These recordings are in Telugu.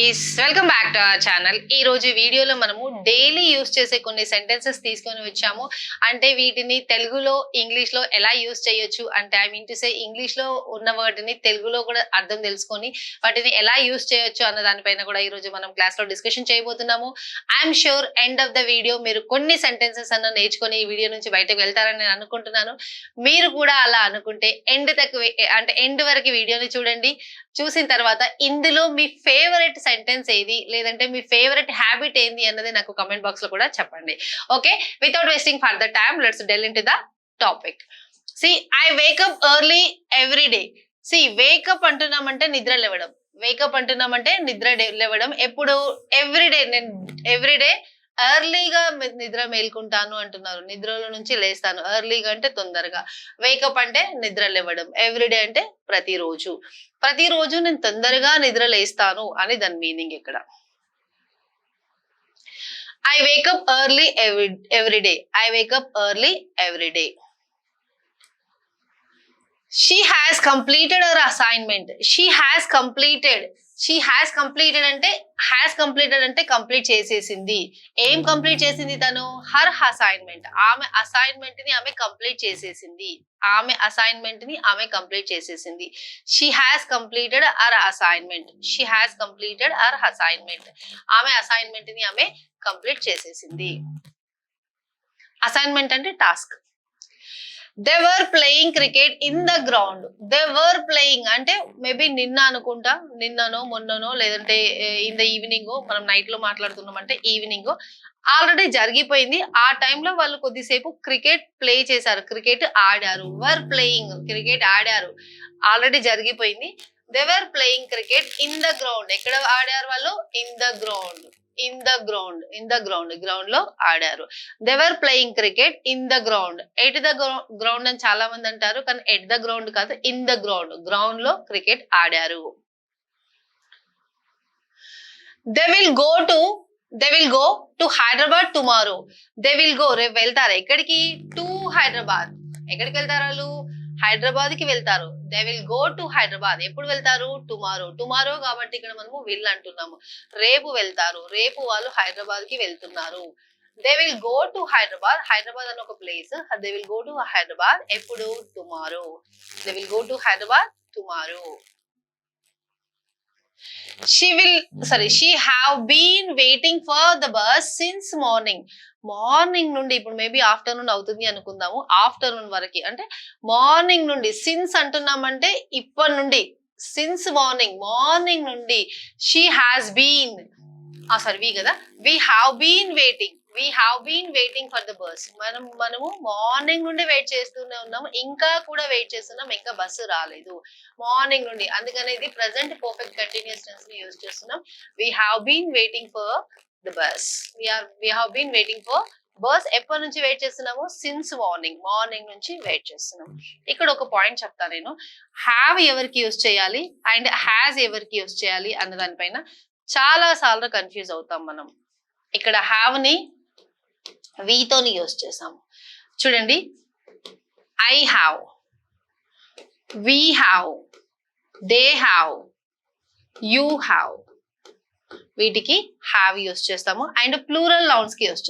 Guys, welcome back to our channel. ఈ రోజు వీడియోలో మనము డైలీ యూస్ చేసే కొన్ని సెంటెన్సెస్ తీసుకొని వచ్చాము. అంటే వీటిని తెలుగులో ఇంగ్లీష్ లో ఎలా యూస్ చేయొచ్చు అంటే I mean to say English లో ఉన్న వర్డ్ ని తెలుగులో కూడా అర్థం తెలుసుకొని వాటిని ఎలా యూస్ చేయొచ్చు అన్న దానిపైన కూడా ఈ రోజు మనం క్లాస్ లో డిస్కషన్ చేయబోతున్నాము. I'm sure end of the video మీరు కొన్ని సెంటెన్సెస్ అన్న నేర్చుకొని ఈ వీడియో నుంచి బయటకు వెళ్తారని నేను అనుకుంటున్నాను. మీరు కూడా అలా అనుకుంటే ఎండ్ వరకు వీడియోని చూడండి. చూసిన తర్వాత ఇందులో మీ ఫేవరెట్ సెంటెన్స్ ఏది లేదంటే మీ ఫేవరెట్ హ్యాబిట్ ఏంది అన్నది నాకు కమెంట్ బాక్స్ లో కూడా చెప్పండి. Okay, without wasting further time let's delve into the topic. I wake up early every day. Wake up అంటున్నామంటే నిద్ర లేవడం. వేకప్ అంటున్నామంటే నిద్ర లేవడం. ఎప్పుడు? ఎవ్రీడే. నేను ఎవ్రీడే ఎర్లీగా నిద్ర మేల్కుంటాను అంటున్నారు. నిద్రలో నుంచి లేస్తాను. ఎర్లీగా అంటే తొందరగా. వేకప్ అంటే నిద్ర లేవడం. ఎవ్రీడే అంటే ప్రతిరోజు. ప్రతిరోజు నేను తొందరగా నిద్ర లేస్తాను అని దాని మీనింగ్ ఇక్కడ. I wake up early everyday. I wake up early everyday. She has completed her assignment. She has completed అంటే కంప్లీట్ చేసేసింది. ఏం కంప్లీట్ చేసింది తను? Her assignment. ఆమె అసైన్మెంట్ ని ఆమె కంప్లీట్ చేసేసింది. She has completed her assignment. ఆమె అసైన్మెంట్ ని ఆమె కంప్లీట్ చేసేసింది. అసైన్మెంట్ అంటే task. They were playing cricket in the ground. They were playing అంటే మేబీ నిన్న అనుకుంటా, నిన్ననో మొన్ననో లేదంటే ఇన్ ద ఈవినింగ్. మనం నైట్ లో మాట్లాడుతున్నాం అంటే ఈవినింగ్ ఆల్రెడీ జరిగిపోయింది. ఆ టైంలో వాళ్ళు కొద్దిసేపు క్రికెట్ ప్లే చేశారు, క్రికెట్ ఆడారు. వర్ ప్లేయింగ్, క్రికెట్ ఆడారు, ఆల్రెడీ జరిగిపోయింది. They were playing cricket in the ground. ఎక్కడ ఆడారు వాళ్ళు? In the ground. గ్రౌండ్ లో ఆడారు. They were playing cricket in the ground. At the ground అని చాలా మంది అంటారు, కానీ ఎట్ ద గ్రౌండ్ కాదు, ఇన్ ద గ్రౌండ్ లో క్రికెట్ ఆడారు. They will go to Hyderabad tomorrow. They will go, రేపు వెళ్తారు. ఎక్కడికి? టు హైదరాబాద్. ఎక్కడికి వెళ్తారు వాళ్ళు? హైదరాబాద్ కి వెళ్తారు. They will go to Hyderabad. ఎప్పుడు వెళ్తారు? టుమారో కాబట్టి ఇక్కడ మనము విల్ అంటున్నాము. రేపు వెళ్తారు. రేపు వాళ్ళు హైదరాబాద్ కి వెళ్తున్నారు. They will go to Hyderabad. Hyderabad అని ఒక place. They will go to Hyderabad ఎప్పుడు? Tomorrow. They will go to Hyderabad tomorrow. She have been waiting for the bus since morning నుండి. ఇప్పుడు మేబీ ఆఫ్టర్నూన్ అవుతుంది అనుకుందాము. ఆఫ్టర్నూన్ వరకు అంటే మార్నింగ్ నుండి. సిన్స్ అంటున్నామంటే ఇప్పటి నుండి. సిన్స్ మార్నింగ్ నుండి. షీ హ్యాస్ బీన్ వి కదా. We have been waiting for the bus. మనము మార్నింగ్ నుండి వెయిట్ చేస్తూనే ఉన్నాము. ఇంకా కూడా వెయిట్ చేస్తున్నాం, ఇంకా బస్సు రాలేదు మార్నింగ్ నుండి. అందుకని ఇది ప్రెసెంట్ పర్ఫెక్ట్ కంటిన్యూస్ టెన్స్ ని యూజ్ చేస్తున్నాం. We have been waiting for the bus. We have been waiting for bus. ఎప్పటి నుంచి వెయిట్ చేస్తున్నాము? సిన్స్ మార్నింగ్ నుంచి వెయిట్ చేస్తున్నాం. ఇక్కడ ఒక పాయింట్ చెప్తా నేను. హ్యావ్ ఎవరికి యూజ్ చేయాలి అండ్ హ్యాజ్ ఎవరికి యూజ్ చేయాలి అన్న దానిపైన చాలా సార్లు కన్ఫ్యూజ్ అవుతాం మనం. ఇక్కడ హ్యావ్ ని వీతోని యూజ్ చేసాము. చూడండి, I have, we have, they have, you have, వీటికి హ్యావ్ యూజ్ చేస్తాము. అండ్ ప్లూరల్ నౌన్స్ కి యూజ్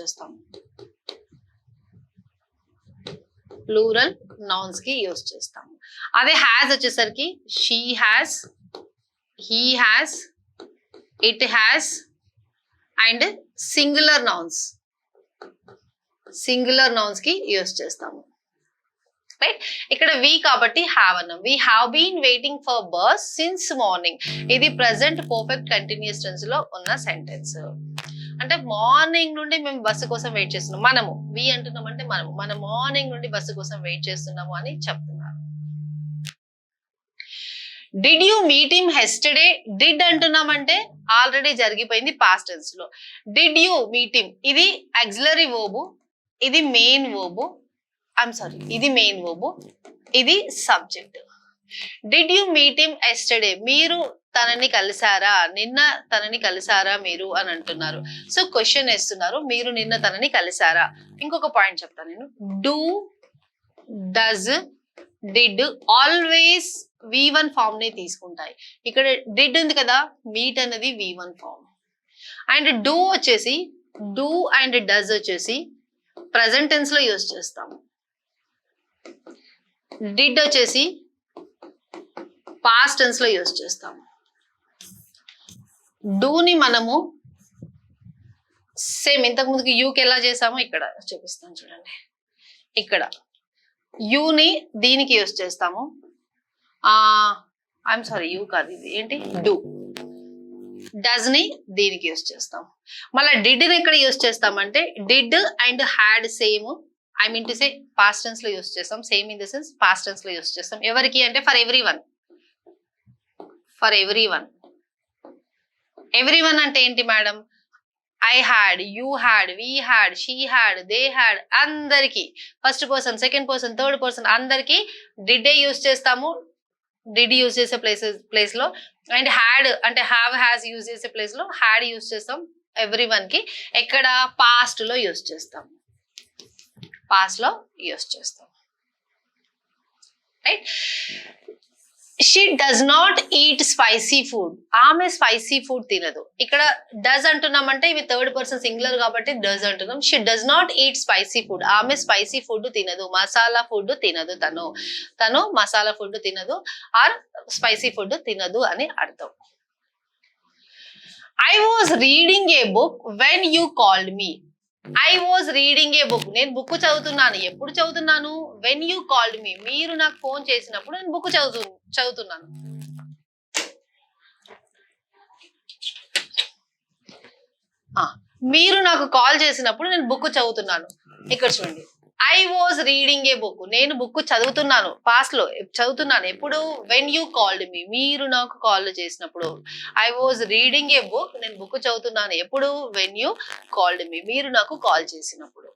చేస్తాము. అదే హ్యాజ్ వచ్చేసరికి she has, he has, it has and singular nouns కి యూజ్ చేస్తాము. రైట్, ఇక్కడ వి కాబట్టి హ్యావ్ అన్నాం. We have been waiting for bus since morning. ఇది ప్రెసెంట్ పర్ఫెక్ట్ కంటిన్యూస్ టెన్స్ లో ఉన్న సెంటెన్స్. అంటే మార్నింగ్ నుండి మేము బస్సు కోసం వెయిట్ చేస్తున్నాం. మనము వి అంటున్నాం అంటే మనం మార్నింగ్ నుండి బస్సు కోసం వెయిట్ చేస్తున్నాము అని చెప్తున్నారు. Did you meet him yesterday. Did అంటున్నామంటే ఆల్రెడీ జరిగిపోయింది పాస్ట్ టెన్స్ లో. డిడ్ యూ మీట్ హిమ్ ఇది ఆక్సిలరీ వర్బ్, ఇది మెయిన్ వర్బ్. ఇది మెయిన్ వర్బ్, ఇది subject. Did you meet him yesterday. మీరు తనని కలిసారా, నిన్న తనని కలిసారా మీరు అని అంటున్నారు. సో క్వశ్చన్ వేస్తున్నారు, మీరు నిన్న తనని కలిసారా. ఇంకొక పాయింట్ చెప్తాను నేను. Do, does, did always V1 form ని తీసుకుంటాయి. ఇక్కడ డిడ్ ఉంది కదా, మీట్ అనేది V1 ఫామ్. అండ్ డూ వచ్చేసి డూ అండ్ డస్ వచ్చేసి ప్రెసెంట్ టెన్స్ లో యూజ్ చేస్తాము. డిడ్ వచ్చేసి పాస్ట్ టెన్స్ లో యూజ్ చేస్తాము. డూని మనము సేమ్ ఇంతకు ముందుకు యూకి ఎలా చేసామో ఇక్కడ చూపిస్తాను చూడండి. ఇక్కడ యూని దీనికి యూజ్ చేస్తాము. ఐఎమ్ సారీ, యూ కాదు, ఇది ఏంటి డూ. డస్ ని దీనికి యూజ్ చేస్తాం. మళ్ళీ డిడ్ ని ఎక్కడ యూజ్ చేస్తామంటే did and had same, I mean to say past tense లో యూజ్ చేస్తాం. Same in the sense past tense లో యూజ్ చేస్తాం. ఎవరికి అంటే for every one. For every one. Every one అంటే ఏంటి madam? I had, you had, we had, she had, they had, అందరికి first person, second person, third person అందరికి డిడ్ యూజ్ చేస్తాము. డిడ్ యూజ్ చేసే ప్లేస్ లో. అండ్ హ్యాడ్ అంటే హ్యావ్, హ్యాస్ యూజ్ చేసే ప్లేస్ లో హ్యాడ్ యూజ్ చేస్తాం. ఎవ్రీ వన్ కి ఎక్కడ పాస్ట్ లో యూజ్ చేస్తాం. పాస్ట్ లో యూజ్ చేస్తాం. Right. She does not eat spicy food. ఆమె స్పైసీ ఫుడ్ తినదు. ఇక్కడ డస్ అంటున్నామంటే ఇవి థర్డ్ పర్సన్ సింగులర్ కాబట్టి డస్ అంటున్నాం. She does not eat spicy food. ఆమె స్పైసీ ఫుడ్ తినదు, మసాలా ఫుడ్ తినదు. తను మసాలా ఫుడ్ తినదు ఆర్ స్పైసీ ఫుడ్ తినదు అని అర్థం. I was reading A book when you called me. I was reading A book. నేను బుక్ చదువుతున్నాను. ఎప్పుడు చదువుతున్నాను? When you called me. మీరు నాకు ఫోన్ చేసినప్పుడు నేను బుక్ చదువుతున్నాను. మీరు నాకు కాల్ చేసినప్పుడు నేను బుక్ చదువుతున్నాను. ఇక్కడ చూడండి, I was reading A book. నేను బుక్ చదువుతున్నాను, పాస్ట్ లో చదువుతున్నాను. ఎప్పుడు? When you called me. మీరు నాకు కాల్ చేసినప్పుడు. I was reading A book. నేను బుక్ చదువుతున్నాను. ఎప్పుడు? When you called me. మీరు నాకు కాల్ చేసినప్పుడు.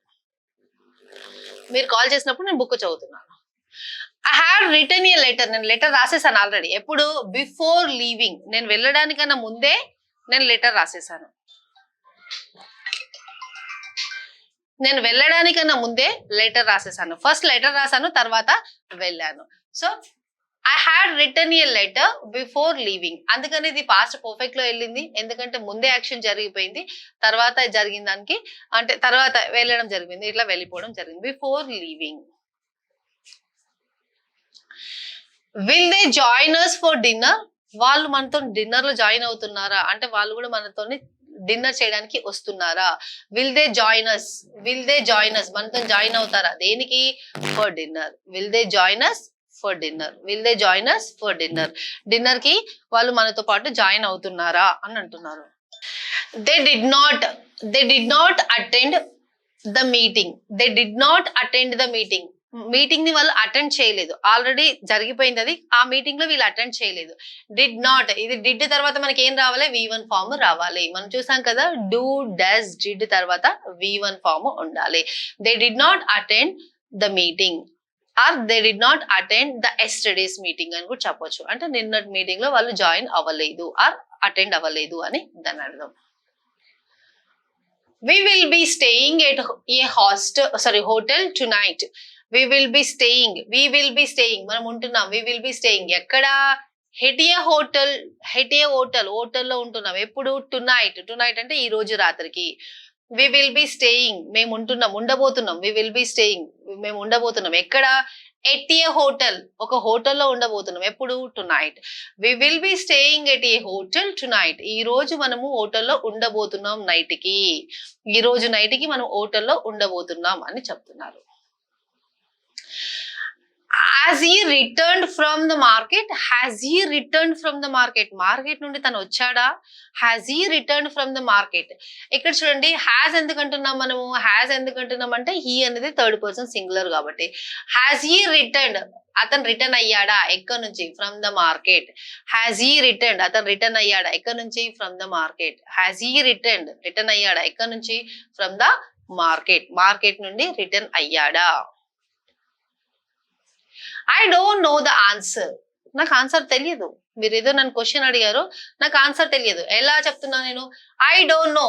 మీరు కాల్ చేసినప్పుడు నేను బుక్ చదువుతున్నాను. I had written a letter. నేను లెటర్ రాసేసాను ఆల్రెడీ. ఎప్పుడు? Before leaving. నేను వెళ్ళడానికన్నా ముందే నేను లెటర్ రాసేసాను. నేను వెళ్ళడానికన్నా ముందే లెటర్ రాసేసాను. ఫస్ట్ లెటర్ రాసాను, తర్వాత వెళ్ళాను. So I had written a letter before leaving. అందుకని ఇది పాస్ట్ పర్ఫెక్ట్ లో వెళ్ళింది. ఎందుకంటే ముందే యాక్షన్ జరిగిపోయింది, తర్వాత జరిగిన దానికి అంటే తర్వాత వెళ్ళడం జరిగింది, ఇట్లా వెళ్ళిపోవడం జరిగింది. Before leaving. Will they join us for dinner. వాళ్ళు మనతో డిన్నర్ లో జాయిన్ అవుతున్నారా అంటే వాళ్ళు కూడా మనతో డిన్నర్ చేయడానికి వస్తున్నారా? Will they join us. Will they join us. మనతో జాయిన్ అవుతారా? దేనికి? For dinner. Will they join us for dinner. Will they join us for dinner. Dinner కి వాళ్ళు మనతో పాటు జాయిన్ అవుతున్నారా అని అంటున్నారు. They did not attend the meeting. They did not attend the meeting. Meeting ని వాళ్ళు అటెండ్ చేయలేదు. ఆల్రెడీ జరిగిపోయింది అది. ఆ మీటింగ్ లో వీళ్ళు అటెండ్ చేయలేదు. డిడ్ నాట్, ఇది డిడ్ తర్వాత మనకి ఏం రావాలి? V1 ఫామ్ రావాలి. మనం చూసాం కదా, డూ, డస్, డిడ్ తర్వాత V1 ఫామ్ ఉండాలి. They did not attend the meeting or they did not attend the yesterday's meeting అని కూడా చెప్పొచ్చు. అంటే నిన్నటి మీటింగ్ లో వాళ్ళు జాయిన్ అవ్వలేదు ఆర్ అటెండ్ అవ్వలేదు అని దాని అర్థం. We will be staying at a hotel tonight. We will be staying. మనం ఉంటున్నాం. We will be staying. ఎక్కడ? at a hotel. హోటల్లో ఉంటున్నాం. ఎప్పుడు? tonight అంటే ఈ రోజు రాత్రికి. We will be staying. మేము ఉంటున్నాం, ఉండబోతున్నాం. We will be staying. మేము ఉండబోతున్నాం. ఎక్కడ? at a hotel. ఒక హోటల్లో ఉండబోతున్నాం. ఎప్పుడు? tonight. We will be staying at a hotel tonight. ఈ రోజు మనము హోటల్లో ఉండబోతున్నాం నైట్ కి. ఈ రోజు నైట్ కి మనం హోటల్లో ఉండబోతున్నాం అని చెప్తున్నారు. Has he returned from the market? Has he returned from the market? Market నుండి తను వచ్చాడా? Has he returned from the market? ఇక్కడ చూడండి, has ఎందుకంటున్నాం మనము? has ఎందుకంటున్నాం అంటే he అనేది థర్డ్ పర్సన్ సింగులర్ కాబట్టి. Has he returned? అతను రిటర్న్ అయ్యాడా? ఎక్కడి నుంచి? From the market. Has he returned? అతను రిటర్న్ అయ్యాడా? ఎక్కడి నుంచి? From the market. Has he returned? Return అయ్యాడా? ఎక్కడి నుంచి? From the market. మార్కెట్ నుండి రిటర్న్ అయ్యాడా? I don't know the answer. నాకు ఆన్సర్ తెలియదు. మీరు ఏదో నన్ను క్వశ్చన్ అడిగారు, నాకు ఆన్సర్ తెలియదు. ఎలా చెప్తున్నా నేను? I don't no.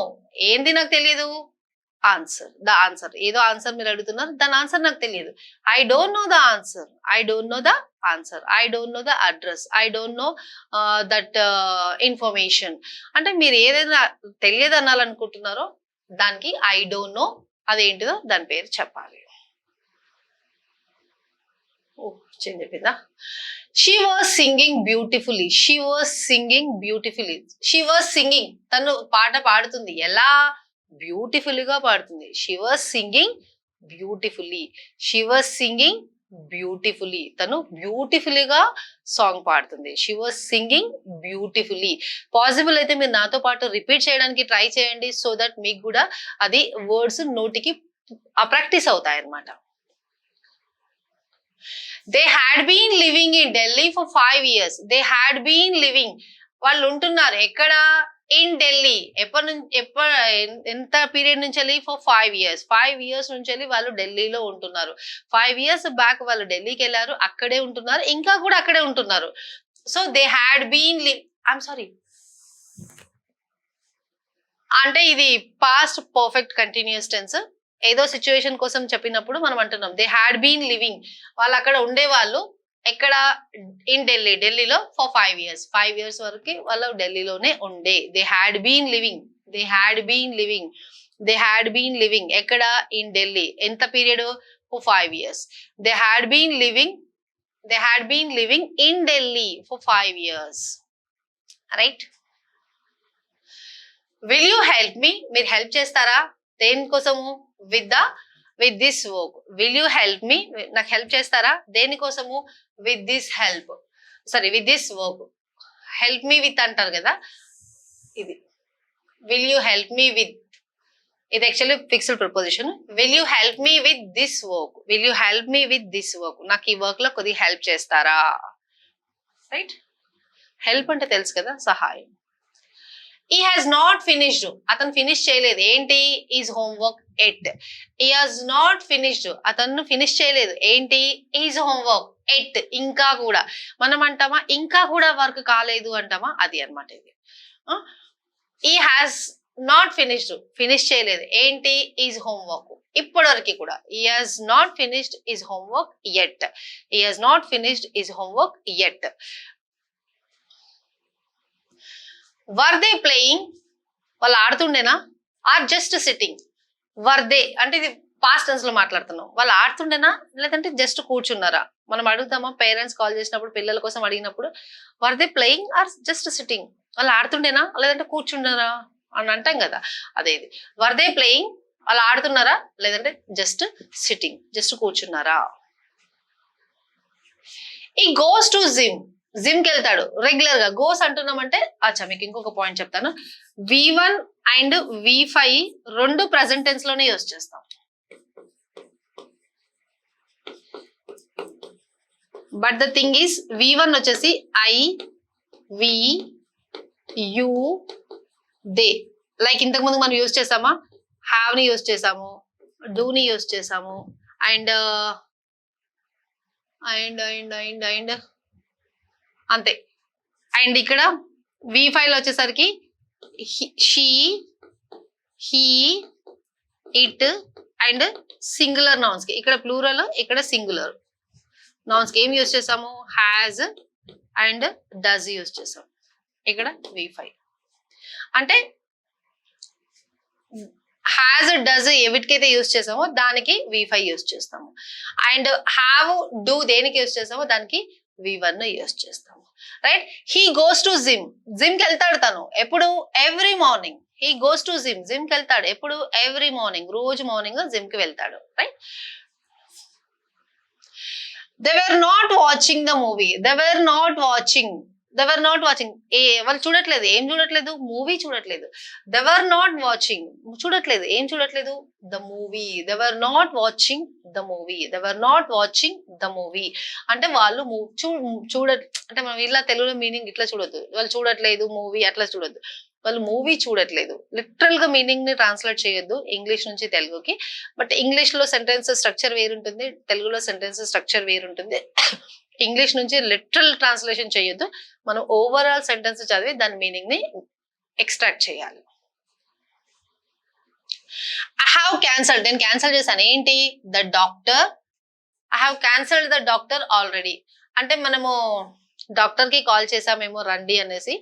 ఏంది నాకు తెలియదు? Answer, the answer. ఏదో ఆన్సర్ మీరు అడుగుతున్నారు, దాని ఆన్సర్ నాకు తెలియదు. I don't know the answer, I don't know the answer, I don't know the address, I don't know that information. అంటే మీరు ఏదైనా తెలియదు అనాలనుకుంటున్నారో దానికి ఐ డోంట్ నో అదేంటిదో దాని పేరు చెప్పాలి. చేంజ్ చెప్పిందా? She was singing beautifully, she was singing beautifully, she was singing, తను పాట పాడుతుంది. ఎలా? బ్యూటిఫుల్ గా పాడుతుంది. She was singing beautifully, she was singing beautifully, తను బ్యూటిఫుల్ గా సాంగ్ పాడుతుంది. She was singing beautifully. Possible అయితే మీరు నాతో పాటు రిపీట్ చేయడానికి ట్రై చేయండి, సో దట్ మీకు కూడా అది వర్డ్స్ నోటికి ప్రాక్టీస్ అవుతాయి అన్నమాట. They had been living in Delhi for 5 years. They had been living. వాళ్ళు ఉంటున్నారు ఎక్కడ? ఇన్ ఢిల్లీ. ఎంత పీరియడ్ నుంచి వెళ్ళి? For 5 years. 5 years నుంచి వెళ్ళి వాళ్ళు ఢిల్లీలో ఉంటున్నారు. 5 years బ్యాక్ వాళ్ళు ఢిల్లీకి వెళ్ళారు, అక్కడే ఉంటున్నారు, ఇంకా కూడా అక్కడే ఉంటున్నారు. So they had been I'm sorry అంటే ఇది పాస్ట్ పర్ఫెక్ట్ కంటిన్యూస్ టెన్స్. ఏదో సిచ్యువేషన్ కోసం చెప్పినప్పుడు మనం అంటున్నాం దే హ్యాడ్ బీన్ లివింగ్. వాళ్ళు అక్కడ ఉండేవాళ్ళు. ఎక్కడ? ఇన్ ఢిల్లీ. ఢిల్లీలో ఫర్ 5 years. 5 years వరకు వాళ్ళు ఢిల్లీలోనే ఉండే. They had been living, they had been living, they had been living. ఎక్కడ? ఇన్ ఢిల్లీ. ఎంత period? For 5 years. They had been living, they had been living in Delhi for 5 years. Right? Will you help me? మీరు హెల్ప్ చేస్తారా? దేనికోసము? With this work. Will you help me? నాకు హెల్ప్ చేస్తారా? దేనికోసము? With this help, sorry with this work. Help me with అంటారు కదా, ఇది will you help me with. ఇది actually fixed preposition. Will you help me with this work, will you help me with this work. నాకు ఈ వర్క్ లో కొద్దిగా హెల్ప్ చేస్తారా? రైట్? హెల్ప్ అంటే తెలుసు కదా, సహాయం. he has not finished. అతను ఫినిష్ చేయలేదు. ఏంటి? Is homework at. he has not finished. అతను ఫినిష్ చేయలేదు. ఏంటి? Is homework at. ఇంకా కూడా. మనం అంటామా ఇంకా కూడా వర్క్ కాలేదు అంటామా? అది అన్నమాట ఇది. he has not finished. Finish చేయలేదు. ఏంటి? Is homework. ఇప్పటివరకు కూడా he has not finished his homework yet. he has not finished his homework yet. Where they playing? వాళ్ళు ఆడుతుండేనా? Or just sitting? Where they అంటే ఇది పాస్ట్ టెన్స్ లో మాట్లాడుతున్నాం. వాళ్ళు ఆడుతుండేనా లేదంటే జస్ట్ కూర్చున్నారా? మనం అడుగుతామా పేరెంట్స్ కాల్ చేసినప్పుడు, పిల్లల కోసం అడిగినప్పుడు were they playing or just sitting? వాళ్ళు ఆడుతుండేనా లేదంటే కూర్చున్నారా అని అంటాం కదా, అదే ఇది. Were they playing? వాళ్ళు ఆడుతున్నారా లేదంటే జస్ట్ సిట్టింగ్, జస్ట్ కూర్చున్నారా? ఈ గోస్ టు జిమ్. జిమ్ కి వెళ్తాడు రెగ్యులర్ గా. గోస్ అంటున్నామంటే అచ్చా మీకు ఇంకొక పాయింట్ చెప్తాను. V1 అండ్ V5 రెండు ప్రెసెంట్ టెన్స్ లోనే యూజ్ చేస్తాం. But the thing is V1 వచ్చేసి I, V, you, they. Like ఇంతకు ముందు మనం యూజ్ చేసామా? హ్యావ్ ని యూజ్ చేసాము, డూ ని యూజ్ చేసాము, and and and and and అంతే. అండ్ ఇక్కడ V5 లో వచ్చేసరికి she, he, it and singular nouns కి. ఇక్కడ ప్లూరల్, ఇక్కడ సింగులర్ నౌన్స్ కి ఏం యూజ్ చేసాము? హ్యాజ్ అండ్ డస్ యూజ్ చేసాం. ఇక్కడ V5 అంటే హ్యాజ్, డస్ ఎవరికైతే యూజ్ చేసామో దానికి V5 యూజ్ చేస్తాము. అండ్ హ్యావ్, డూ దేనికి యూజ్ చేసామో దానికి V1 యూజ్ చేస్తాము. Right? He goes to gym. Gym కి వెళ్తాడు తను. ఎప్పుడు? Every morning. He goes to gym. Gym కి వెళ్తాడు ఎప్పుడు? Every morning. రోజు మార్నింగ్ జిమ్ కి వెళ్తాడు. Right? They were not watching the movie. They were not watching. They were not watching. వాళ్ళు చూడట్లేదు. ఏం చూడట్లేదు? మూవీ చూడట్లేదు. They were not watching. చూడట్లేదు. ఏం చూడట్లేదు? The movie. They were not watching the movie. They were not watching the movie అంటే వాళ్ళు అంటే మనం ఇలా తెలుగులో మీనింగ్ ఇట్లా చూడొద్దు. వాళ్ళు చూడట్లేదు మూవీ అట్లా చూడొద్దు. వాళ్ళు మూవీ చూడట్లేదు. లిటరల్ గా మీనింగ్ ని ట్రాన్స్లేట్ చేయొద్దు ఇంగ్లీష్ నుంచి తెలుగుకి. బట్ ఇంగ్లీష్ లో సెంటెన్స్ స్ట్రక్చర్ వేరుంటుంది, తెలుగులో సెంటెన్స్ స్ట్రక్చర్ వేరుంటుంది. ఇంగ్లీష్ నుంచి లిటరల్ ట్రాన్స్లేషన్ చేయొద్దు. మనం ఓవరాల్ సెంటెన్స్ చదివి దాని మీనింగ్ ని ఎక్స్ట్రాక్ట్ చేయాలి. ఐ హ్యావ్ క్యాన్సల్డ్, నేను క్యాన్సల్ చేశాను. ఏంటి? The doctor, I have cancelled the doctor already. అంటే మనము డాక్టర్ కి కాల్ చేసామేమో రండి అనేసి.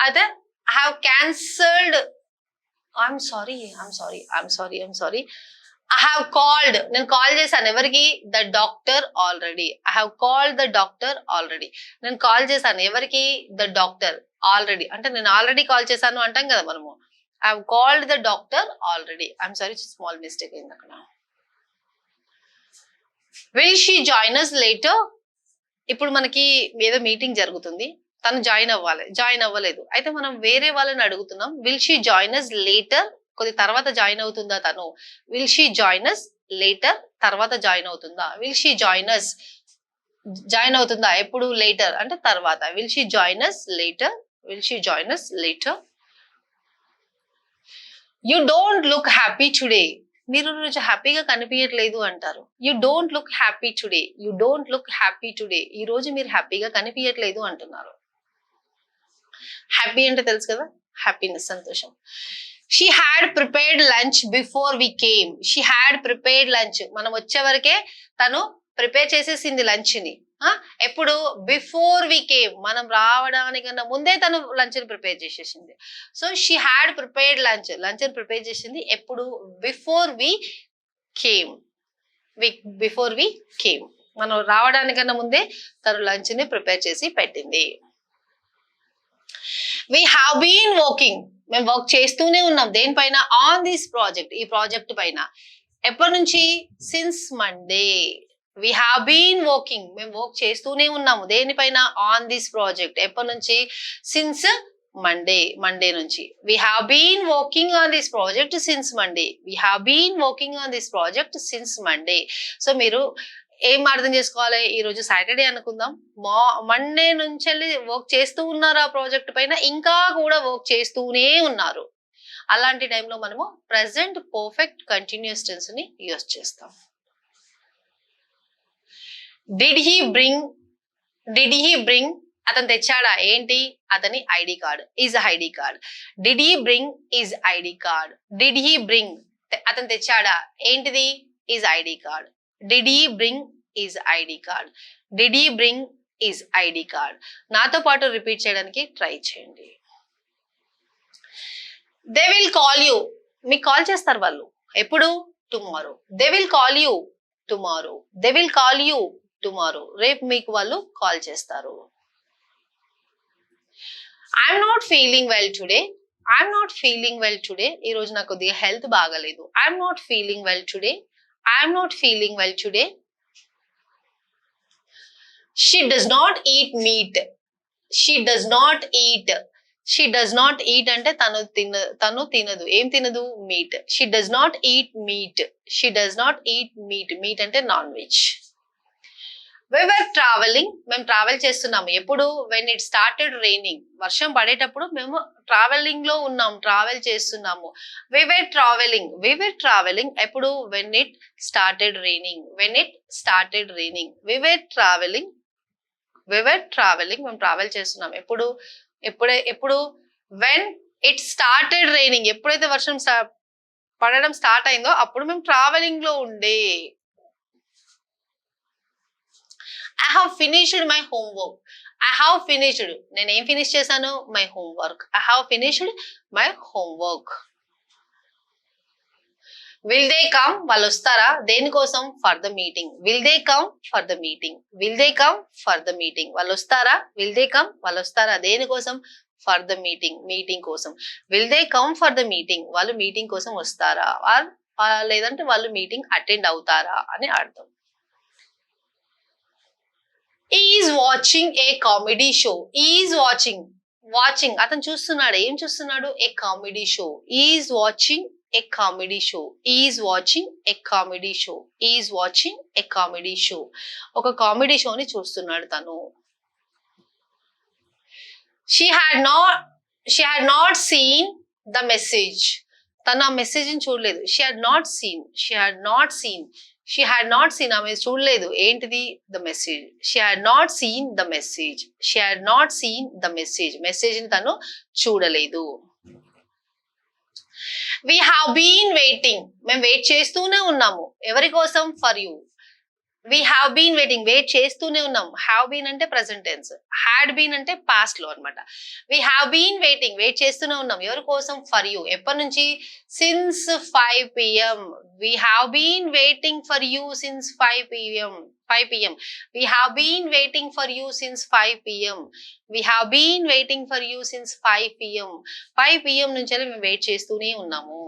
అయితే I have cancelled, I'm sorry I have called, నేను కాల్ చేశాను ఎవరికి? The doctor already. I have called the doctor already, నేను కాల్ చేశాను ఎవరికి? The doctor already. అంటే నేను ఆల్రెడీ కాల్ చేశాను అంటాం కదా మనము. I have called the doctor already. I'm sorry, small mistake అయింది అక్కడ. Will she join us later? ఇప్పుడు మనకి ఏదో మీటింగ్ జరుగుతుంది, తను జాయిన్ అవ్వాలి, జాయిన్ అవ్వలేదు. అయితే మనం వేరే వాళ్ళని అడుగుతున్నాం. Will she join us later? కొద్ది తర్వాత జాయిన్ అవుతుందా తను? Will she join us later? తర్వాత జాయిన్ అవుతుందా? Will she join us join అవుతుందా ఎప్పుడు? లేటర్ అంటే తర్వాత. Will she join us later? Will she join us later? You don't look happy today, మీరు రోజు హ్యాపీగా కనిపించట్లేదు అంటారు. You don't look happy today, you don't look happy today, ఈ రోజు మీరు హ్యాపీగా కనిపించట్లేదు అంటున్నారు. హ్యాపీ అంటే తెలుసు కదా, హ్యాపీనెస్, సంతోషం. She had prepared lunch before we came, she had prepared lunch, మనం వచ్చే వరకే తను ప్రిపేర్ చేసేసింది లంచ్ ని. ఎప్పుడు? బిఫోర్ వి కేమ్, మనం రావడానికన్నా ముందే తను లంచ్ ని ప్రిపేర్ చేసేసింది. So she had prepared lunch, lunch ని ప్రిపేర్ చేసింది ఎప్పుడు? Before we came, before we came, మనం రావడానికన్నా ముందే తను లంచ్ ని ప్రిపేర్ చేసి పెట్టింది. వి హ్యావ్ బీన్ వర్కింగ్, మేము వర్క్ చేస్తూనే ఉన్నాం. దేనిపైన? ఆన్ దిస్ ప్రాజెక్ట్, ఈ ప్రాజెక్ట్ పైన. ఎప్పటి నుంచి? Since Monday. We have been working, మేము వర్క్ చేస్తూనే ఉన్నాము. దేనిపైన? On this project. ఎప్పటి నుంచి? సిన్స్ మండే, మండే నుంచి. We have been working on this project since Monday, we have been working on this project since Monday. So మీరు ఏం అర్థం చేసుకోవాలి? ఈ రోజు సాటర్డే అనుకుందాం, మండే నుంచి వెళ్ళి వర్క్ చేస్తూ ఉన్నారు ఆ ప్రాజెక్ట్ పైన, ఇంకా కూడా వర్క్ చేస్తూనే ఉన్నారు. అలాంటి టైంలో మనము ప్రెసెంట్ పర్ఫెక్ట్ కంటిన్యూస్ టెన్స్ ని యూజ్ చేస్తాం. డిడ్ హీ బ్రింగ్, అతను తెచ్చాడా? ఏంటి? అతని ID card, is ID card. Did he bring is ID card. Did he bring, అతను తెచ్చాడా? ఏంటిది? Is ID card. Did he bring is ID card. Did he bring is ID card. నాతో పాటు రిపీట్ చేయడానికి ట్రై చేయండి. దే విల్ కాల్ యూ, మీకు కాల్ చేస్తారు వాళ్ళు. ఎప్పుడు? Tomorrow. They will call you tomorrow. They will call you tomorrow, రేపు మీకు వాళ్ళు కాల్ చేస్తారు. I'm not feeling well today, I'm not feeling well today, ఈ రోజు నాకు కొద్దిగా హెల్త్ బాగలేదు. I'm not feeling well today, I'm not feeling well today. She does not eat meat, she does not eat, she does not eat అంటే తను తినదు. ఏం తినదు? Meet. She does not eat meat, she does not eat meat, meet అంటే non veg. We were traveling, మేము ట్రావెల్ చేస్తున్నాము. ఎప్పుడు? when it started raining, వర్షం పడేటప్పుడు మేము ట్రావెలింగ్ లో ఉన్నాం, ట్రావెల్ చేస్తున్నాము. we were traveling ఎప్పుడు? when it started raining, when it started raining. we were traveling మేము ట్రావెల్ చేస్తున్నాం. ఎప్పుడు? when it started raining, ఎప్పుడైతే వర్షం పడడం స్టార్ట్ అయిందో అప్పుడు మేము ట్రావెలింగ్ లో ఉండే. I have finished my homework. I have finished, నేను ఏం ఫినిష్ చేశాను? my homework. I have finished my homework. Will they come, వాళ్ళు వస్తారా? దేనికోసం? for the meeting. Will they come for the meeting? Will they come for the meeting? వాళ్ళు వస్తారా? Will they come, వాళ్ళు వస్తారా? దేనికోసం? for the meeting, మీటింగ్ కోసం. Will they come for the meeting? వాళ్ళు మీటింగ్ కోసం వస్తారా? లేదంటే వాళ్ళు మీటింగ్ అటెండ్ అవుతారా అని అర్థం. Is watching a comedy show. Is watching అతను చూస్తున్నాడు. ఏం చూస్తున్నాడు? A comedy show. Is watching a comedy show. Is watching a comedy show. Is watching a comedy show. ఒక కామెడీ షోని చూస్తున్నాడు తను. She had not seen the message. తను ఆ మెసేజ్ ని చూడలేదు. షీ హ్యాడ్ నాట్ సీన్ ఆమె చూడలేదు. ఏంటిది? The message. She had not seen the message. Message ని తను చూడలేదు. వి హ్యావ్ బీన్ వెయిటింగ్, మేము వెయిట్ చేస్తూనే ఉన్నాము. ఎవరి కోసం? For you. We have been waiting, wait చేస్తూనే ఉన్నాం. హ్యావ్ బీన్ అంటే ప్రెసెంట్ టెన్స్, హ్యాడ్ బీన్ అంటే పాస్ట్ లో అనమాట. We have been waiting, wait చేస్తూనే ఉన్నాం. ఎవరి కోసం? For you. ఎప్పటి నుంచి? Since 5 PM. We have been waiting for you since 5 PM. 5 PM. We have been waiting for you since 5 PM. We have been waiting for you since 5 PM. 5 PM నుంచి మేము వెయిట్ చేస్తూనే ఉన్నాము.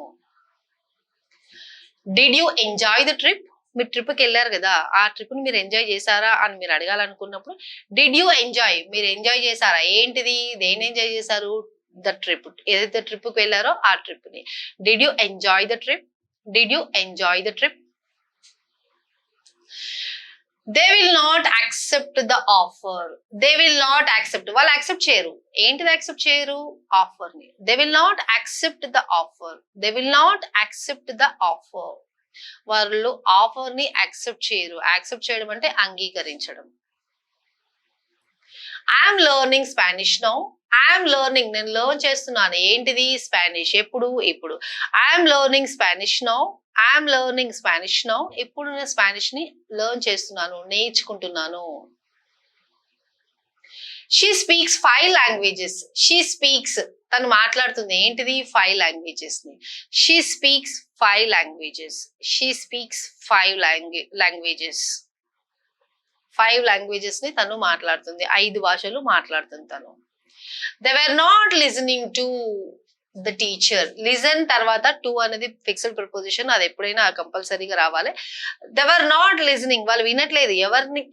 Did you enjoy the trip? మీరు ట్రిప్కి వెళ్ళారు కదా, ఆ ట్రిప్ని మీరు ఎంజాయ్ చేశారా అని మీరు అడగాలనుకున్నప్పుడు డిడ్ యూ ఎంజాయ్, మీరు ఎంజాయ్ చేశారా? ఏంటిది? దేన్ని ఎంజాయ్ చేశారు? The trip. ఏదైతే ట్రిప్కి వెళ్ళారో ఆ ట్రిప్ని. Did you enjoy the trip? Did you enjoy the trip? They will not accept the offer. They will not accept, వాళ్ళు యాక్సెప్ట్ చేయరు. ఏంటిది యాక్సెప్ట్ చేయరు? ఆఫర్ ని. They will not accept the offer. They will not accept the offer. వాళ్ళు ఆఫర్ ని యాక్సెప్ట్ చేయరు. యాక్సెప్ట్ చేయడం అంటే అంగీకరించడం. I'm learning Spanish now. I'm learning, నేను లెర్న్ చేస్తున్నాను. ఏంటిది? స్పానిష్. ఎప్పుడు? ఇప్పుడు. I'm learning Spanish now. I'm learning Spanish now. ఇప్పుడు నేను స్పానిష్ ని లెర్న్ చేస్తున్నాను, నేర్చుకుంటున్నాను. She speaks 5 languages. She speaks, తను మాట్లాడుతుంది. ఏంటిది? 5 languages ని. She speaks 5 languages. She speaks 5 languages. 5 languages ని తను మాట్లాడుతుంది. 5 భాషలు మాట్లాడుతుంది తను. They were not listening to the teacher. Listen తర్వాత టు అనేది ఫిక్స్డ్ ప్రిపోజిషన్, అది ఎప్పుడైనా కంపల్సరీగా రావాలి. దే వర్ నాట్ లిజనింగ్, వాళ్ళు వినట్లేదు.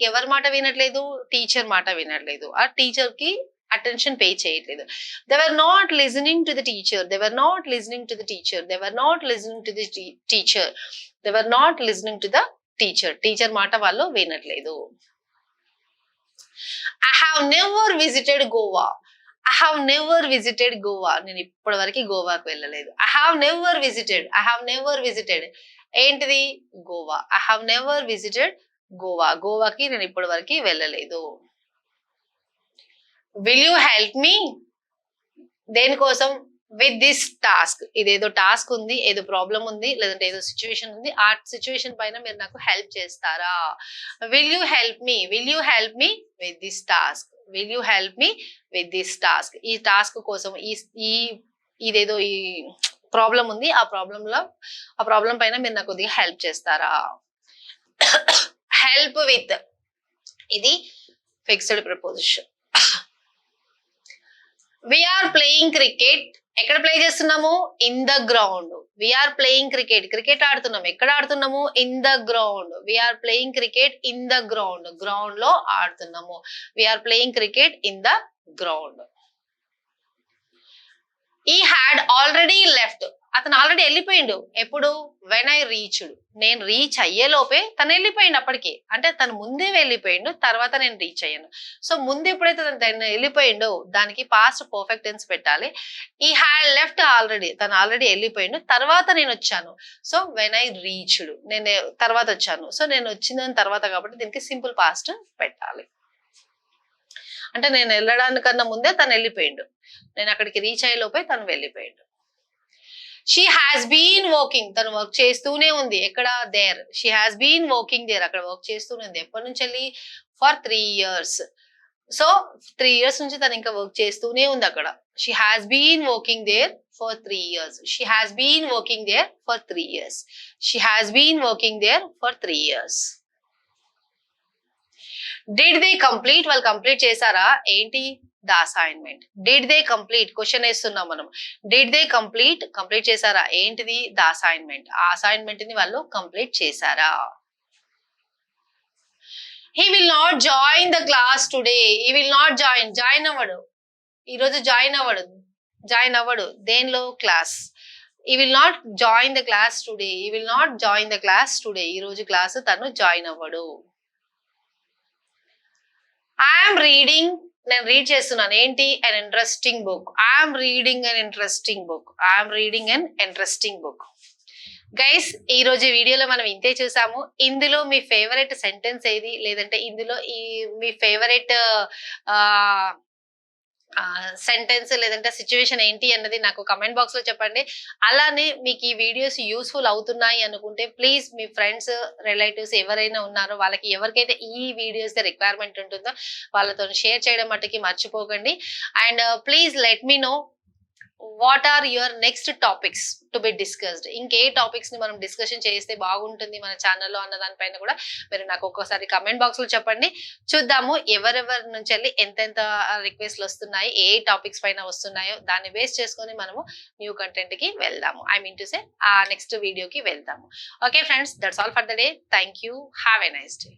ఎవరి మాట వినట్లేదు? టీచర్ మాట వినట్లేదు. ఆ టీచర్ కి అటెన్షన్ పే చేయట్లేదు. They were not listening to the teacher. They were not listening to the teacher. They were not listening to the teacher. They were not listening to the teacher. Teacher మాట వాళ్ళు వినట్లేదు. I have never visited Goa. I have never visited Goa. నేను ఇప్పటి వరకు గోవాకు వెళ్ళలేదు. I have never visited. I have never visited. ఏంటిది? Goa. I have never visited Goa. గోవాకి నేను ఇప్పటి వరకు వెళ్ళలేదు. Will you help me? దేనికోసం? With this task. ఇదేదో టాస్క్ ఉంది, ఏదో ప్రాబ్లం ఉంది, లేదంటే ఏదో సిచ్యువేషన్ ఉంది. ఆ సిచ్యువేషన్ పైన మీరు నాకు హెల్ప్ చేస్తారా? Will you help me? Will you help me with this task? Will you help me with this task? ఈ టాస్క్ కోసం ఇదేదో ఈ ప్రాబ్లం ఉంది, ఆ ప్రాబ్లం పైన మీరు నాకు కొద్దిగా హెల్ప్ చేస్తారా? హెల్ప్ విత్, ఇది fixed preposition. We are playing cricket. ఎక్కడ ప్లే చేస్తున్నాము? In the ground. We are playing cricket. Cricket ఆడుతున్నాము. ఎక్కడ ఆడుతున్నాము? In the ground. We are playing cricket in the ground. Ground లో ఆడుతున్నాము. We are playing cricket in the ground. He had already left. అతను ఆల్రెడీ వెళ్ళిపోయిండు. ఎప్పుడు? When I reached. నేను రీచ్ అయ్యేలోపే తను వెళ్ళిపోయిండు. అప్పటికి అంటే తను ముందే వెళ్ళిపోయిండు, తర్వాత నేను రీచ్ అయ్యాను. సో ముందు ఎప్పుడైతే తను వెళ్ళిపోయిండో దానికి పాస్ట్ పర్ఫెక్ట్ టెన్స్ పెట్టాలి. ఈ హ్యాడ్ లెఫ్ట్ ఆల్రెడీ, తను ఆల్రెడీ వెళ్ళిపోయిండు, తర్వాత నేను వచ్చాను. సో వెన్ ఐ రీచ్డ్, నేను తర్వాత వచ్చాను. సో నేను వచ్చిన తర్వాత కాబట్టి దీనికి సింపుల్ పాస్ట్ పెట్టాలి. అంటే నేను వెళ్ళడానికన్నా ముందే తను వెళ్ళిపోయిండు, నేను అక్కడికి రీచ్ అయ్యేలోపే తను వెళ్ళిపోయిండు. She has been working. తను వర్క్ చేస్తూనే ఉంది. ఎక్కడ? There. She has been working there. అక్కడ వర్క్ చేస్తూనే ఉంది. ఎప్పటి నుంచి వెళ్ళి? For 3 years. సో 3 years నుంచి తను ఇంకా వర్క్ చేస్తూనే ఉంది అక్కడ. She has been working there for 3 years. She has been working there for 3 years. She has been working there for 3 years. Did they complete. వాళ్ళు కంప్లీట్ చేశారా? ఏంటి? The assignment. Did they complete, question వేస్తున్నాం మనం. డిడ్ దే కంప్లీట్, కంప్లీట్ చేశారా? ఏంటిది? The assignment. ఆ అసైన్మెంట్ ని వాళ్ళు కంప్లీట్ చేశారా? He will not join the class today. He will not join అవ్వడు. ఈరోజు జాయిన్ అవ్వడు. దేనిలో? Class. He will not join the class today. He will not join the class today. ఈ రోజు క్లాస్ తను జాయిన్ అవ్వడు. ఐఎమ్ రీడింగ్, నేను రీడ్ చేస్తున్నాను. ఏంటి? an interesting book. I'm reading an interesting book. I'm reading an interesting book. Guys, ఈ రోజు వీడియోలో మనం ఇంతే చూసాము. ఇందులో మీ ఫేవరెట్ సెంటెన్స్ ఏది, లేదంటే ఇందులో మీ ఫేవరెట్ సెంటెన్స్ లేదంటే సిచ్యువేషన్ ఏంటి అన్నది నాకు కమెంట్ బాక్స్ లో చెప్పండి. అలానే మీకు ఈ వీడియోస్ యూస్ఫుల్ అవుతున్నాయి అనుకుంటే ప్లీజ్ మీ ఫ్రెండ్స్, రిలేటివ్స్ ఎవరైనా ఉన్నారో వాళ్ళకి ఎవరికైతే ఈ వీడియోస్ రిక్వైర్మెంట్ ఉంటుందో వాళ్ళతో షేర్ చేయడం మట్టుకి మర్చిపోకండి. And please let me know what are your next topics to be discussed. ఇంకే టాపిక్స్ ని మనం డిస్కషన్ చేస్తే బాగుంటుంది మన ఛానల్లో అన్న దానిపైన కూడా మీరు నాకు ఒక్కోసారి కమెంట్ బాక్స్ లో చెప్పండి. చూద్దాము ఎవరెవరి నుంచి వెళ్ళి ఎంతెంత రిక్వెస్ట్లు వస్తున్నాయి, ఏ టాపిక్స్ పైన వస్తున్నాయో దాన్ని బేస్ చేసుకొని మనము న్యూ కంటెంట్ కి వెళ్దాము. ఐ మీన్ టు సే ఆ నెక్స్ట్ వీడియోకి వెళ్దాము. Okay friends, that's all for the day. Thank you. Have a nice day.